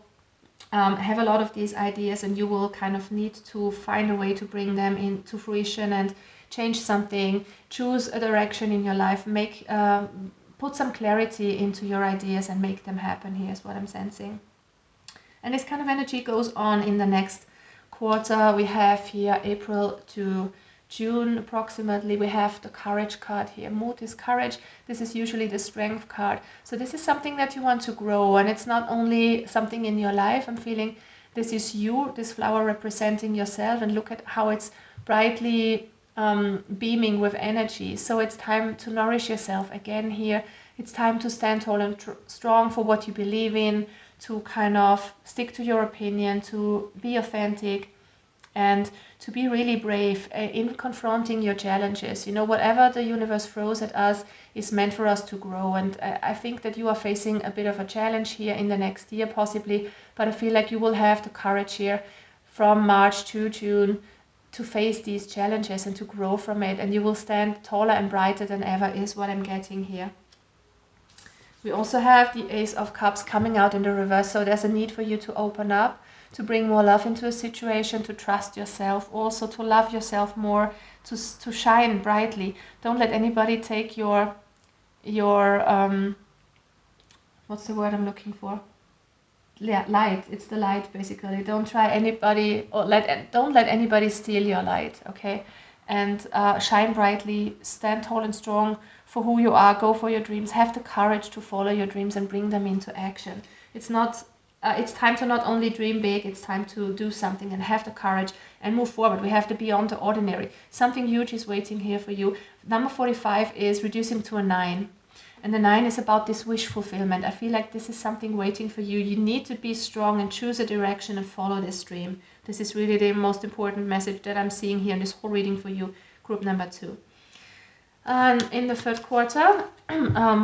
have a lot of these ideas, and you will kind of need to find a way to bring them into fruition and change something, choose a direction in your life, put some clarity into your ideas and make them happen. Here's what I'm sensing. And this kind of energy goes on in the next quarter. We have here April to June approximately. We have the courage card here. Mood is courage. This is usually the strength card. So this is something that you want to grow, and it's not only something in your life. I'm feeling this is you, this flower representing yourself, and look at how it's brightly beaming with energy. So it's time to nourish yourself again here. It's time to stand tall and strong for what you believe in, to kind of stick to your opinion, to be authentic, and to be really brave in confronting your challenges. You know, whatever the universe throws at us is meant for us to grow. And I think that you are facing a bit of a challenge here in the next year, possibly, but I feel like you will have the courage here from March to June to face these challenges and to grow from it. And you will stand taller and brighter than ever, is what I'm getting here. We also have the Ace of Cups coming out in the reverse, so there's a need for you to open up, to bring more love into a situation, to trust yourself, also to love yourself more, to shine brightly. Don't let anybody take your what's the word I'm looking for? Yeah, light. It's the light, basically. Don't let anybody steal your light, okay? And shine brightly, stand tall and strong for who you are, go for your dreams, have the courage to follow your dreams and bring them into action. It's time to not only dream big, it's time to do something and have the courage and move forward. We have to be beyond the ordinary. Something huge is waiting here for you. Number 45 is reducing to a 9. And the 9 is about this wish fulfillment. I feel like this is something waiting for you. You need to be strong and choose a direction and follow this dream. This is really the most important message that I'm seeing here in this whole reading for you, group number 2. And in the third quarter,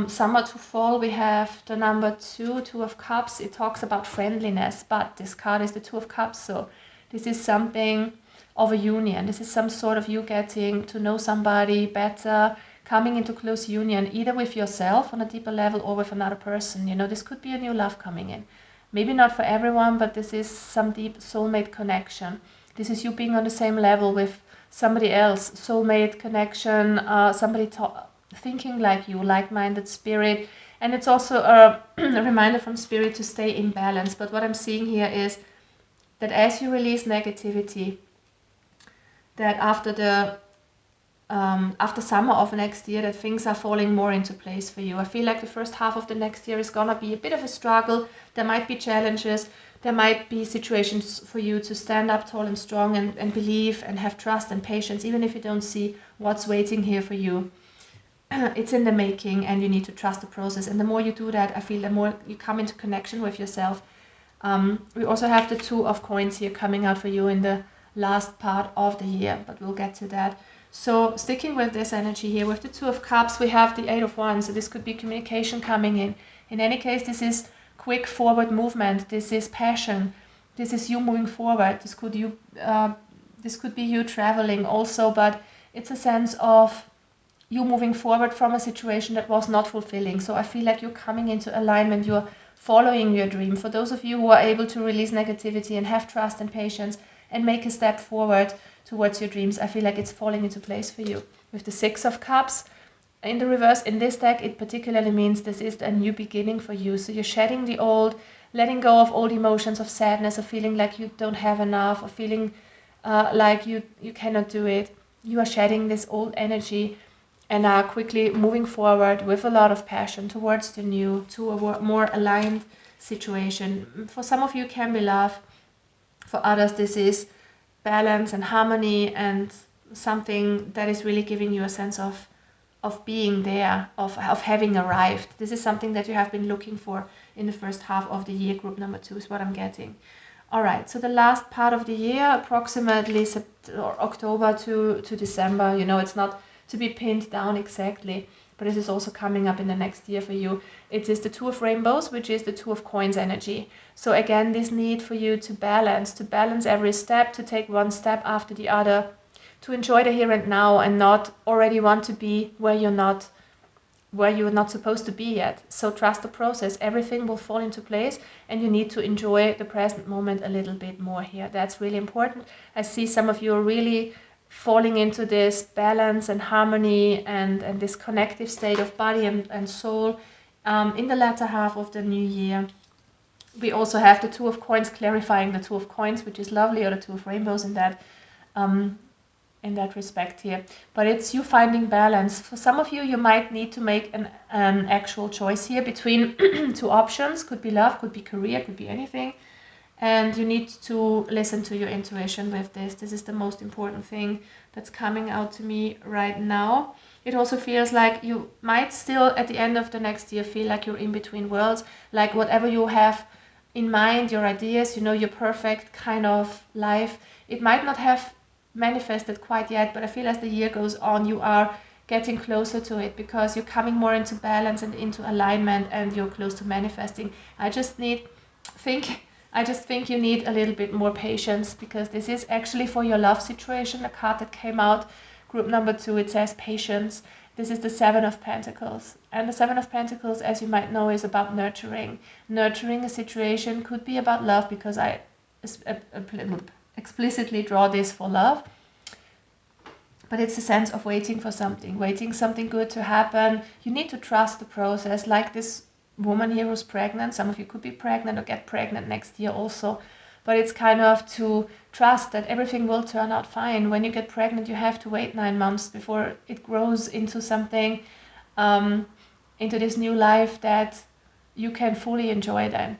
summer to fall, we have the number 2, Two of Cups. It talks about friendliness, but this card is the Two of Cups. So this is something of a union. This is some sort of you getting to know somebody better, coming into close union, either with yourself on a deeper level or with another person. You know, this could be a new love coming in. Maybe not for everyone, but this is some deep soulmate connection. This is you being on the same level with somebody else, soulmate connection, somebody thinking like you, like-minded spirit. And it's also a reminder from spirit to stay in balance. But what I'm seeing here is that as you release negativity, that after summer of next year, that things are falling more into place for you. I feel like the first half of the next year is gonna be a bit of a struggle. There might be challenges. There might be situations for you to stand up tall and strong and believe and have trust and patience, even if you don't see what's waiting here for you. It's in the making, and you need to trust the process. And the more you do that, I feel the more you come into connection with yourself. We also have the Two of Coins here coming out for you in the last part of the year, but we'll get to that. So sticking with this energy here, with the Two of Cups, we have the Eight of Wands. So this could be communication coming in. In any case, this is quick forward movement. This is passion. This is you moving forward. This could be you traveling also, but it's a sense of you moving forward from a situation that was not fulfilling. So I feel like you're coming into alignment. You're following your dream. For those of you who are able to release negativity and have trust and patience and make a step forward towards your dreams, I feel like it's falling into place for you. With the Six of Cups in the reverse, in this deck, it particularly means this is a new beginning for you. So you're shedding the old, letting go of old emotions of sadness, of feeling like you don't have enough, of feeling like you cannot do it. You are shedding this old energy and are quickly moving forward with a lot of passion towards the new, to a more aligned situation. For some of you, it can be love. For others, this is balance and harmony and something that is really giving you a sense of being there, of having arrived. This is something that you have been looking for in the first half of the year. Group number 2 is what I'm getting. All right, so the last part of the year, approximately October to December, you know, it's not to be pinned down exactly, but this is also coming up in the next year for you. It is the Two of Rainbows, which is the Two of Coins energy. So again, this need for you to balance every step, to take one step after the other, to enjoy the here and now and not already want to be where you're not, where you're not supposed to be yet. So trust the process. Everything will fall into place, and you need to enjoy the present moment a little bit more here. That's really important. I see some of you are really falling into this balance and harmony and this connective state of body and soul in the latter half of the new year. We also have the Two of Coins clarifying the Two of Coins, which is lovely, or the Two of Rainbows in that respect here. But it's you finding balance. For some of you, you might need to make an actual choice here between two options. Could be love, could be career, could be anything. And you need to listen to your intuition with this. This is the most important thing that's coming out to me right now. It also feels like you might still, at the end of the next year, feel like you're in between worlds. Like whatever you have in mind, your ideas, your perfect kind of life, it might not have manifested quite yet, but I feel as the year goes on, you are getting closer to it because you're coming more into balance and into alignment, and you're close to manifesting. I just think you need a little bit more patience, because this is actually for your love situation. The card that came out, group number 2, it says patience. This is the Seven of Pentacles. And the Seven of Pentacles, as you might know, is about nurturing. Nurturing a situation could be about love, because I explicitly draw this for love. But it's a sense of waiting for something good to happen. You need to trust the process, like this woman here who's pregnant. Some of you could be pregnant or get pregnant next year also. But it's kind of to trust that everything will turn out fine. When you get pregnant, you have to wait 9 months before it grows into something, into this new life that you can fully enjoy then.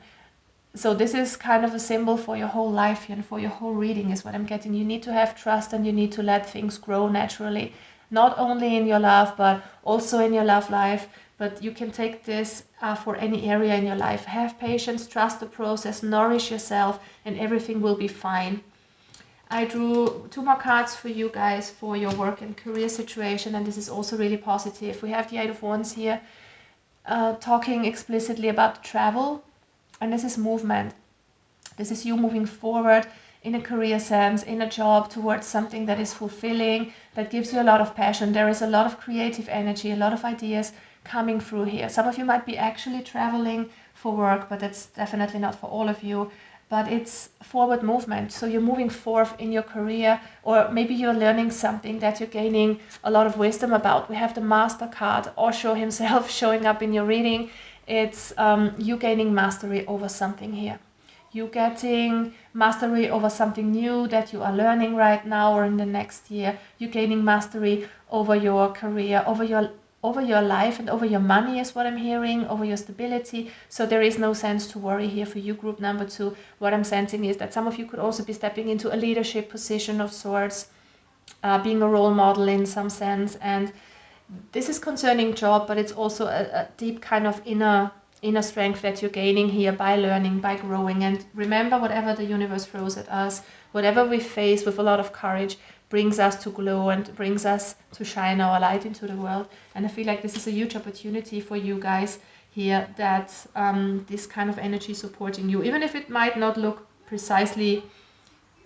So this is kind of a symbol for your whole life and for your whole reading is what I'm getting. You need to have trust, and you need to let things grow naturally, not only in your love, but also in your love life. But you can take this for any area in your life. Have patience, trust the process, nourish yourself, and everything will be fine. I drew 2 more cards for you guys for your work and career situation, and this is also really positive. We have the 8 of Wands here, talking explicitly about travel. And this is movement. This is you moving forward in a career sense, in a job, towards something that is fulfilling, that gives you a lot of passion. There is a lot of creative energy, a lot of ideas coming through here. Some of you might be actually traveling for work, but that's definitely not for all of you. But it's forward movement. So you're moving forth in your career, or maybe you're learning something that you're gaining a lot of wisdom about. We have the Master card, Osho himself, showing up in your reading. It's you gaining mastery over something here. You getting mastery over something new that you are learning right now or in the next year. You gaining mastery over your career, over your life, and over your money is what I'm hearing, over your stability. So there is no sense to worry here for you, group number 2. What I'm sensing is that some of you could also be stepping into a leadership position of sorts, being a role model in some sense. And this is concerning job, but it's also a deep kind of inner strength that you're gaining here by learning, by growing. And remember, whatever the universe throws at us, whatever we face with a lot of courage, brings us to glow and brings us to shine our light into the world. And I feel like this is a huge opportunity for you guys here, that this kind of energy supporting you, even if it might not look precisely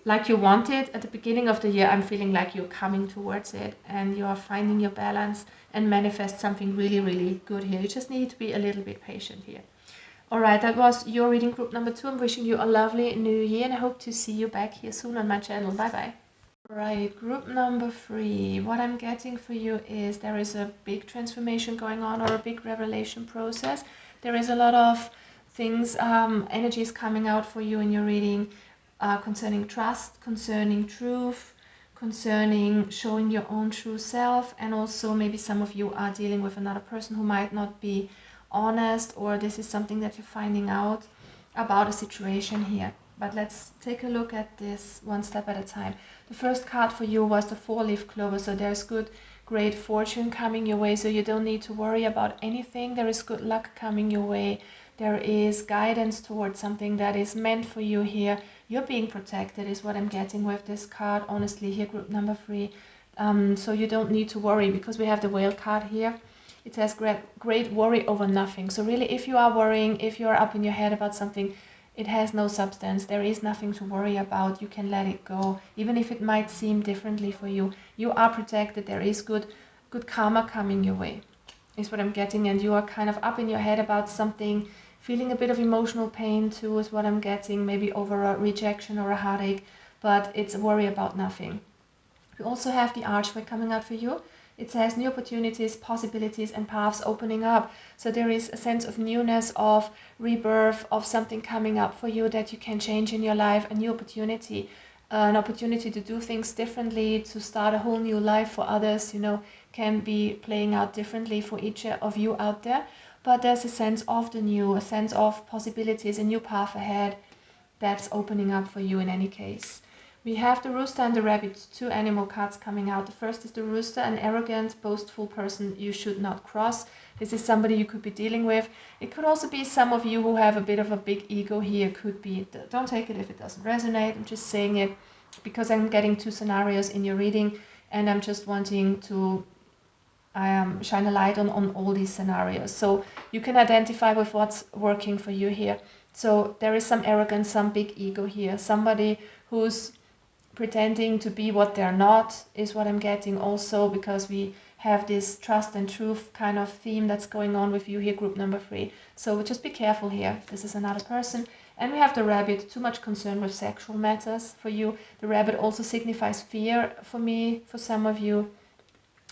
like you want it at the beginning of the year. I'm feeling like you're coming towards it and you are finding your balance and manifest something really, really good here. You just need to be a little bit patient here. All right, that was your reading, group number 2. I'm wishing you a lovely new year, and I hope to see you back here soon on my channel. Bye-bye. Right, group number 3. What I'm getting for you is there is a big transformation going on, or a big revelation process. There is a lot of things, energies coming out for you in your reading, concerning trust, concerning truth, concerning showing your own true self. And also maybe some of you are dealing with another person who might not be honest, or this is something that you're finding out about a situation here. But let's take a look at this one step at a time. The first card for you was the 4-leaf clover. So there's great fortune coming your way. So you don't need to worry about anything. There is good luck coming your way. There is guidance towards something that is meant for you here. You're being protected is what I'm getting with this card, honestly, here, group number 3. So you don't need to worry, because we have the Whale card here. It says great worry over nothing. So really, if you are worrying, if you are up in your head about something, it has no substance. There is nothing to worry about. You can let it go, even if it might seem differently for you. You are protected. There is good karma coming your way. is what I'm getting, and you are kind of up in your head about something, feeling a bit of emotional pain too is what I'm getting, maybe over a rejection or a heartache, but it's a worry about nothing. We also have the archway coming out for you. It says new opportunities, possibilities, and paths opening up. So there is a sense of newness, of rebirth, of something coming up for you that you can change in your life, a new opportunity, an opportunity to do things differently, to start a whole new life for others, can be playing out differently for each of you out there. But there's a sense of the new, a sense of possibilities, a new path ahead that's opening up for you in any case. We have the rooster and the rabbit, two animal cards coming out. The first is the rooster, an arrogant, boastful person you should not cross. This is somebody you could be dealing with. It could also be some of you who have a bit of a big ego here. Could be, don't take it if it doesn't resonate. I'm just saying it because I'm getting two scenarios in your reading, and I'm just wanting to shine a light on all these scenarios. So you can identify with what's working for you here. So there is some arrogance, some big ego here. Somebody who's pretending to be what they're not is what I'm getting also, because we have this trust and truth kind of theme that's going on with you here, group number 3. So just be careful here. This is another person. And we have the rabbit, too much concern with sexual matters for you. The rabbit also signifies fear for me, for some of you.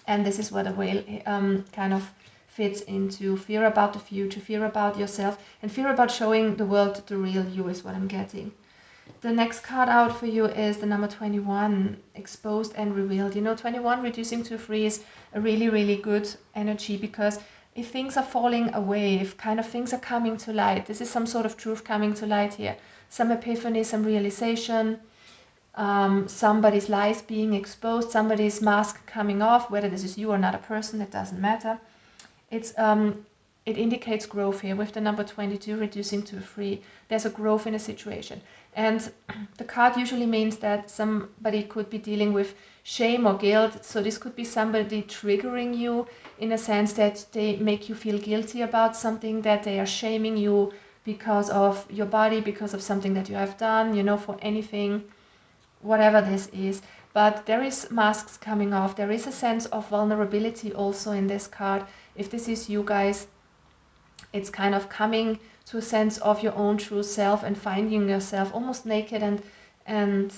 And this is where the whale kind of fits into fear about the future, fear about yourself, and fear about showing the world the real you is what I'm getting. The next card out for you is the number 21, exposed and revealed. 21 reducing to 3 is a really, really good energy, because if things are falling away, if kind of things are coming to light, this is some sort of truth coming to light here. Some epiphany, some realization, somebody's lies being exposed, somebody's mask coming off, whether this is you or another person, it doesn't matter. It indicates growth here with the number 22 reducing to 3. There's a growth in a situation. And the card usually means that somebody could be dealing with shame or guilt. So this could be somebody triggering you in a sense that they make you feel guilty about something, that they are shaming you because of your body, because of something that you have done, for anything, whatever this is. But there is masks coming off. There is a sense of vulnerability also in this card. If this is you guys, it's kind of coming to a sense of your own true self and finding yourself almost naked and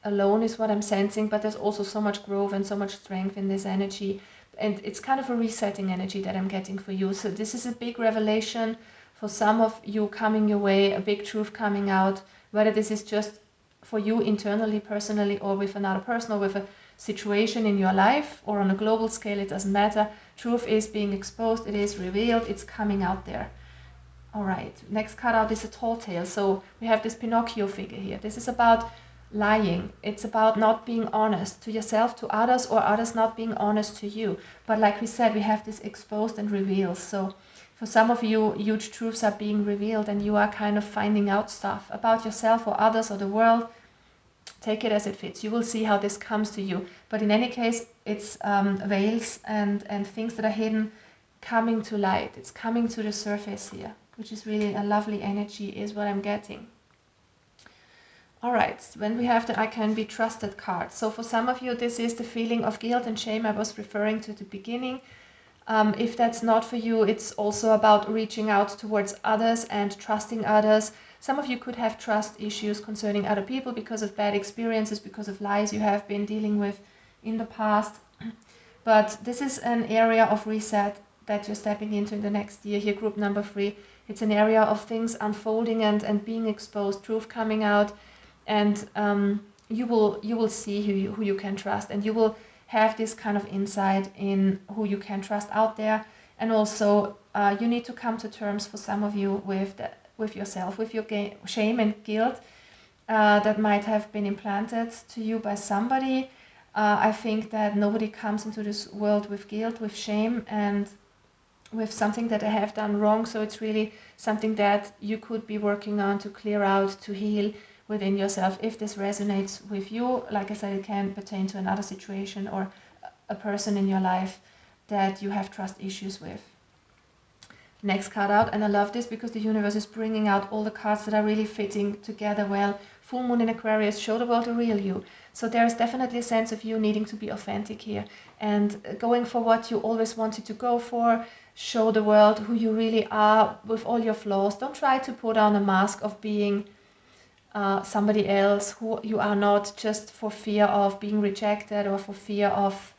alone is what I'm sensing. But there's also so much growth and so much strength in this energy. And it's kind of a resetting energy that I'm getting for you. So this is a big revelation for some of you coming your way, a big truth coming out, whether this is just for you internally, personally, or with another person, or with a situation in your life, or on a global scale, it doesn't matter. Truth is being exposed, it is revealed, it's coming out there. All right, next card out is a tall tale. So we have this Pinocchio figure here. This is about lying. It's about not being honest to yourself, to others, or others not being honest to you. But like we said, we have this exposed and revealed. So for some of you, huge truths are being revealed, and you are kind of finding out stuff about yourself or others or the world. Take it as it fits. You will see how this comes to you. But in any case, it's veils and things that are hidden coming to light. It's coming to the surface here, which is really a lovely energy is what I'm getting. All right, when we have the I Can Be Trusted card. So for some of you, this is the feeling of guilt and shame I was referring to at the beginning. If that's not for you, it's also about reaching out towards others and trusting others. Some of you could have trust issues concerning other people because of bad experiences, because of lies you have been dealing with in the past. But this is an area of reset that you're stepping into in the next year here, group number 3. It's an area of things unfolding and being exposed, truth coming out, and you will see who you can trust, and you will have this kind of insight in who you can trust out there. And also you need to come to terms, for some of you, with yourself, with your shame and guilt that might have been implanted to you by somebody. I think that nobody comes into this world with guilt, with shame, and with something that they have done wrong. So it's really something that you could be working on to clear out, to heal within yourself. If this resonates with you, like I said, it can pertain to another situation or a person in your life that you have trust issues with. next card out, and I love this because the universe is bringing out all the cards that are really fitting together well. Full moon in Aquarius, show the world the real you. So there's definitely a sense of you needing to be authentic here and going for what you always wanted to go for. Show the world who you really are with all your flaws. Don't try to put on a mask of being somebody else who you are not, just for fear of being rejected or for fear of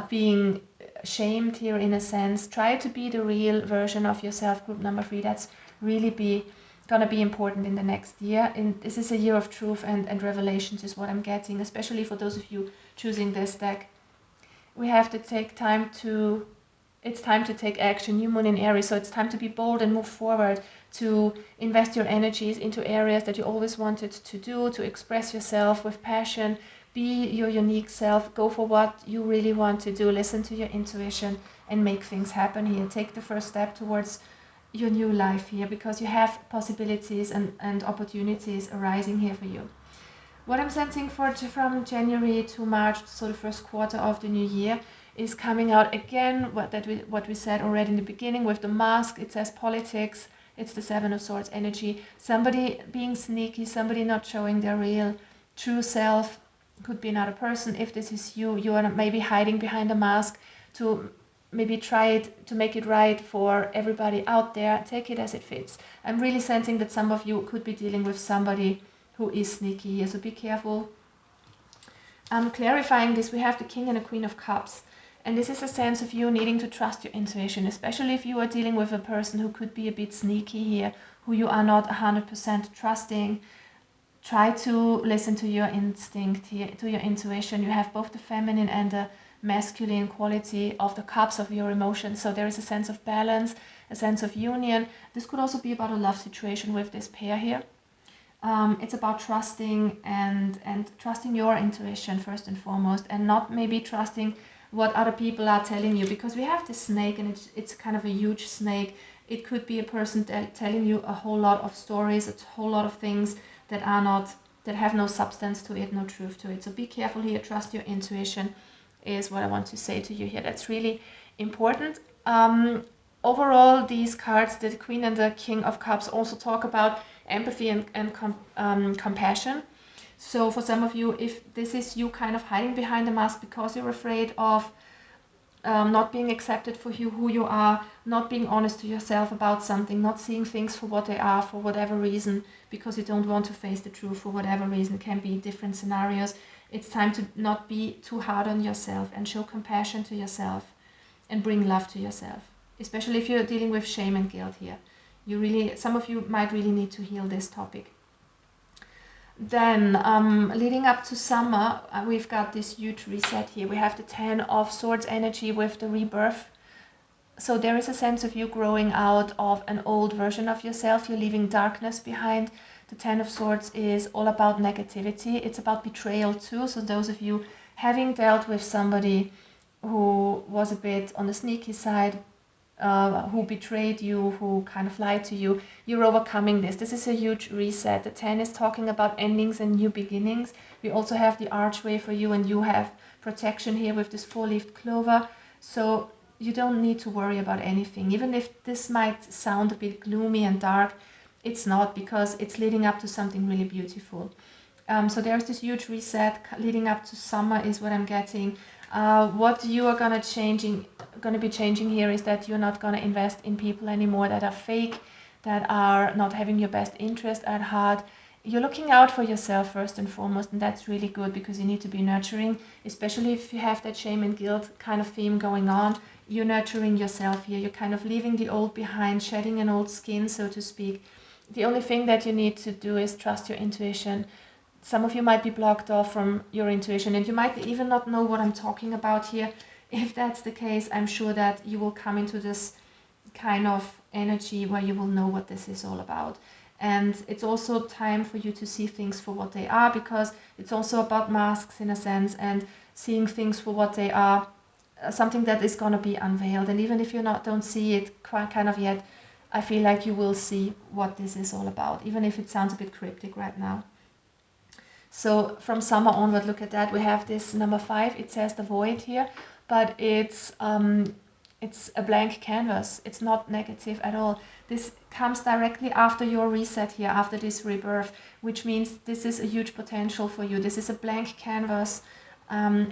being shamed here in a sense. Try to be the real version of yourself. Group number 3, that's really gonna be important in the next year. And this is a year of truth and revelations is what I'm getting, especially for those of you choosing this deck. We have to take time to, it's time to take action. New moon in Aries, so it's time to be bold and move forward, to invest your energies into areas that you always wanted to do, to express yourself with passion. Be your unique self, go for what you really want to do, listen to your intuition and make things happen here. Take the first step towards your new life here, because you have possibilities and opportunities arising here for you. What I'm sensing from January to March, so the first quarter of the new year, is coming out again what we said already in the beginning with the mask. It says politics. It's the 7 of Swords energy. Somebody being sneaky, somebody not showing their real true self. Could be another person. If this is you, you are maybe hiding behind a mask to maybe try it to make it right for everybody out there. Take it as it fits. I'm really sensing that some of you could be dealing with somebody who is sneaky here, so be careful. Clarifying this, we have the King and the Queen of Cups. And this is a sense of you needing to trust your intuition, especially if you are dealing with a person who could be a bit sneaky here, who you are not 100% trusting. Try to listen to your instinct here, to your intuition. You have both the feminine and the masculine quality of the cups of your emotions. So there is a sense of balance, a sense of union. This could also be about a love situation with this pair here. It's about trusting and trusting your intuition first and foremost, and not maybe trusting what other people are telling you, because we have this snake and it's kind of a huge snake. It could be a person telling you a whole lot of stories, a whole lot of things that have no substance to it, no truth to it. So be careful here. Trust your intuition is what I want to say to you here. That's really important. Overall, these cards, the Queen and the King of Cups, also talk about empathy and compassion. So for some of you, if this is you kind of hiding behind a mask because you're afraid of not being accepted for who you are, not being honest to yourself about something, not seeing things for what they are for whatever reason, because you don't want to face the truth for whatever reason. It can be different scenarios. It's time to not be too hard on yourself and show compassion to yourself and bring love to yourself, especially if you're dealing with shame and guilt here. Some of you might really need to heal this topic. Then, leading up to summer, we've got this huge reset here. We have the 10 of Swords energy with the rebirth. So there is a sense of you growing out of an old version of yourself. You're leaving darkness behind. The 10 of Swords is all about negativity. It's about betrayal too. So those of you having dealt with somebody who was a bit on the sneaky side, who betrayed you, who kind of lied to you, you're overcoming this. This is a huge reset. The 10 is talking about endings and new beginnings. We also have the archway for you, and you have protection here with this 4-leaved clover. So you don't need to worry about anything. Even if this might sound a bit gloomy and dark, it's not, because it's leading up to something really beautiful. So there's this huge reset leading up to summer is what I'm getting. What you are going to be changing here is that you're not going to invest in people anymore that are fake, that are not having your best interest at heart. You're looking out for yourself first and foremost, and that's really good, because you need to be nurturing, especially if you have that shame and guilt kind of theme going on. You're nurturing yourself here. You're kind of leaving the old behind, shedding an old skin, so to speak. The only thing that you need to do is trust your intuition. Some of you might be blocked off from your intuition, and you might even not know what I'm talking about here. If that's the case, I'm sure that you will come into this kind of energy where you will know what this is all about. And it's also time for you to see things for what they are, because it's also about masks in a sense, and seeing things for what they are, something that is going to be unveiled. And even if you don't see it quite kind of yet, I feel like you will see what this is all about, even if it sounds a bit cryptic right now. So from summer onward, look at that. We have this number 5. It says the void here, but it's it's a blank canvas. It's not negative at all. This comes directly after your reset here, after this rebirth, which means this is a huge potential for you. This is a blank canvas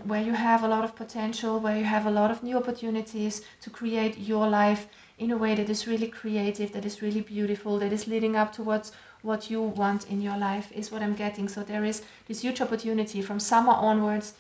where you have a lot of potential, where you have a lot of new opportunities to create your life in a way that is really creative, that is really beautiful, that is leading up towards what you want in your life, is what I'm getting. So there is this huge opportunity from summer onwards,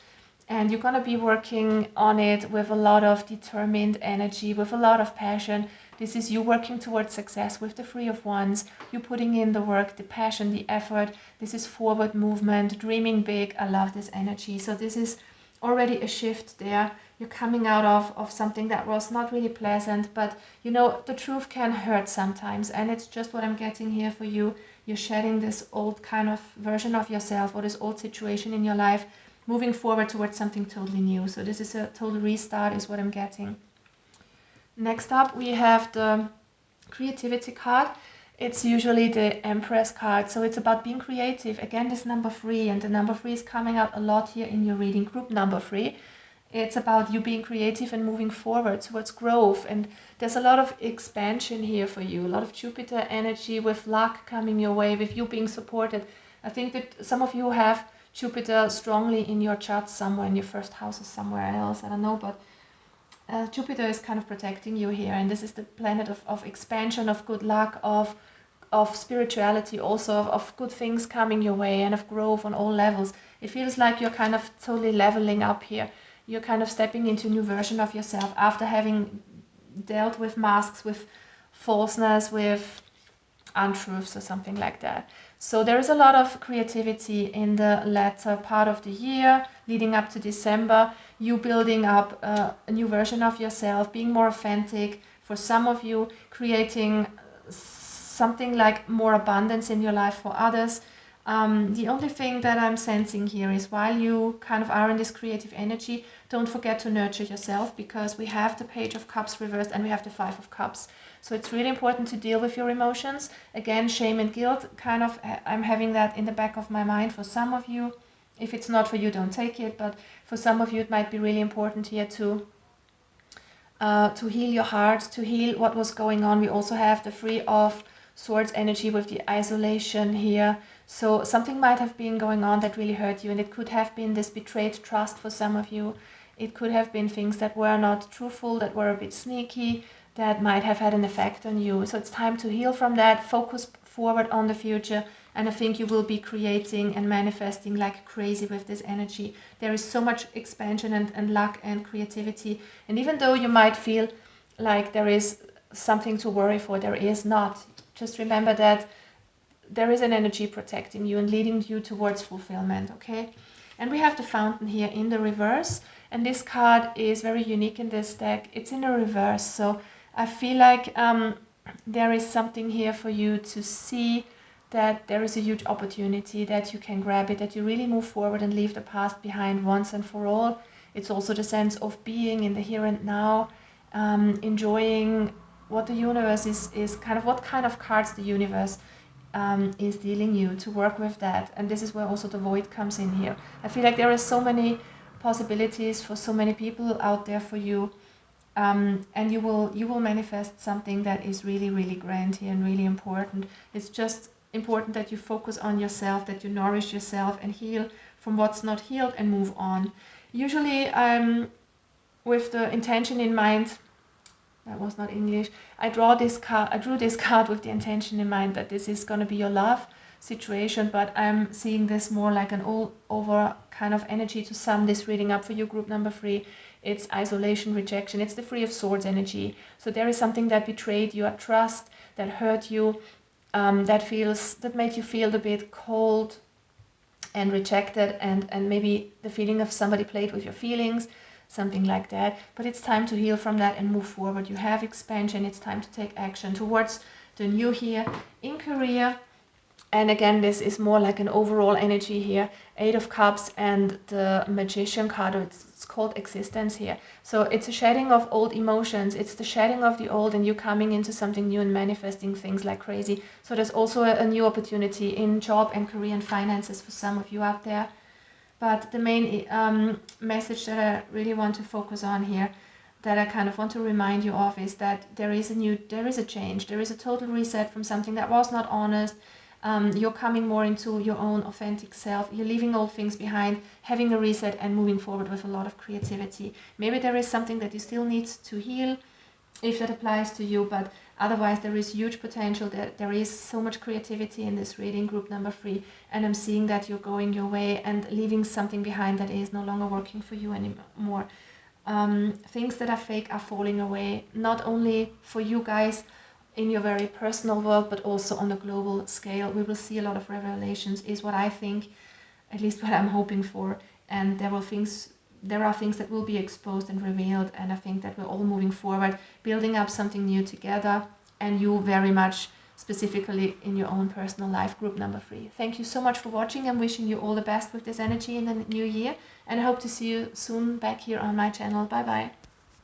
and you're going to be working on it with a lot of determined energy, with a lot of passion. This is you working towards success with the Three of Wands. You're putting in the work, the passion, the effort. This is forward movement, dreaming big. I love this energy. So this is already a shift there. You're coming out of something that was not really pleasant, but you know, the truth can hurt sometimes, and it's just what I'm getting here for you. You're shedding this old kind of version of yourself, or this old situation in your life, moving forward towards something totally new. So this is a total restart, is what I'm getting. Next up, we have the creativity card. It's usually the Empress card, so it's about being creative. Again, this number 3, and the number 3 is coming out a lot here in your reading group number 3. It's about you being creative and moving forward towards growth, and there's a lot of expansion here for you, a lot of Jupiter energy with luck coming your way, with you being supported. I think that some of you have Jupiter strongly in your chart somewhere, in your first house or somewhere else, I don't know, but Jupiter is kind of protecting you here, and this is the planet of expansion, of good luck, of spirituality, also of good things coming your way, and of growth on all levels. It feels like you're kind of totally leveling up here. You're kind of stepping into a new version of yourself after having dealt with masks, with falseness, with untruths or something like that. So there is a lot of creativity in the latter part of the year, leading up to December. You building up a new version of yourself, being more authentic. For some of you, creating something like more abundance in your life for others. The only thing that I'm sensing here is, while you kind of are in this creative energy, don't forget to nurture yourself, because we have the Page of Cups reversed and we have the Five of Cups. So it's really important to deal with your emotions. Again, shame and guilt, kind of, I'm having that in the back of my mind for some of you. If it's not for you, don't take it, but for some of you it might be really important here to heal your heart, to heal what was going on. We also have the Three of Swords energy with the isolation here. So something might have been going on that really hurt you, and it could have been this betrayed trust for some of you. It could have been things that were not truthful, that were a bit sneaky, that might have had an effect on you. So it's time to heal from that, focus forward on the future, and I think you will be creating and manifesting like crazy with this energy. There is so much expansion and luck and creativity, and even though you might feel like there is something to worry for, there is not. Just remember that there is an energy protecting you and leading you towards fulfillment, okay? And we have the Fountain here in the reverse, and this card is very unique in this deck. It's in the reverse, so I feel like there is something here for you to see, that there is a huge opportunity, that you can grab it, that you really move forward and leave the past behind once and for all. It's also the sense of being in the here and now, enjoying what the universe is kind of, what kind of cards the universe is dealing you, to work with that. And this is where also the void comes in here. I feel like there are so many possibilities for so many people out there for you, and you will manifest something that is really, really grand here and really important. It's just important that you focus on yourself, that you nourish yourself and heal from what's not healed and move on. Usually with the intention in mind, that was not English, I drew this card with the intention in mind that this is going to be your love situation, but I'm seeing this more like an all over kind of energy to sum this reading up for you, group number 3. It's isolation, rejection. It's the Three of Swords energy. So there is something that betrayed your trust, that hurt you, that made you feel a bit cold and rejected, and maybe the feeling of somebody played with your feelings, something like that. But it's time to heal from that and move forward. You have expansion. It's time to take action towards the new here in career. And again, this is more like an overall energy here. 8 of Cups and the Magician card, it's called existence here. So it's a shedding of old emotions. It's the shedding of the old and you coming into something new and manifesting things like crazy. So there's also a new opportunity in job and career and finances for some of you out there. But the main message that I really want to focus on here, that I kind of want to remind you of is that there is a change, there is a total reset from something that was not honest. You're coming more into your own authentic self. You're leaving old things behind, having a reset, and moving forward with a lot of creativity. Maybe there is something that you still need to heal, if that applies to you, but otherwise there is huge potential. There is so much creativity in this reading, group number 3, and I'm seeing that you're going your way and leaving something behind that is no longer working for you anymore. Things that are fake are falling away, not only for you guys in your very personal world, but also on the global scale. We will see a lot of revelations, is what I think, at least what I'm hoping for. And there are things that will be exposed and revealed, and I think that we're all moving forward, building up something new together, and you very much specifically in your own personal life, group number 3. Thank you so much for watching. I'm wishing you all the best with this energy in the new year, and I hope to see you soon back here on my channel. Bye bye.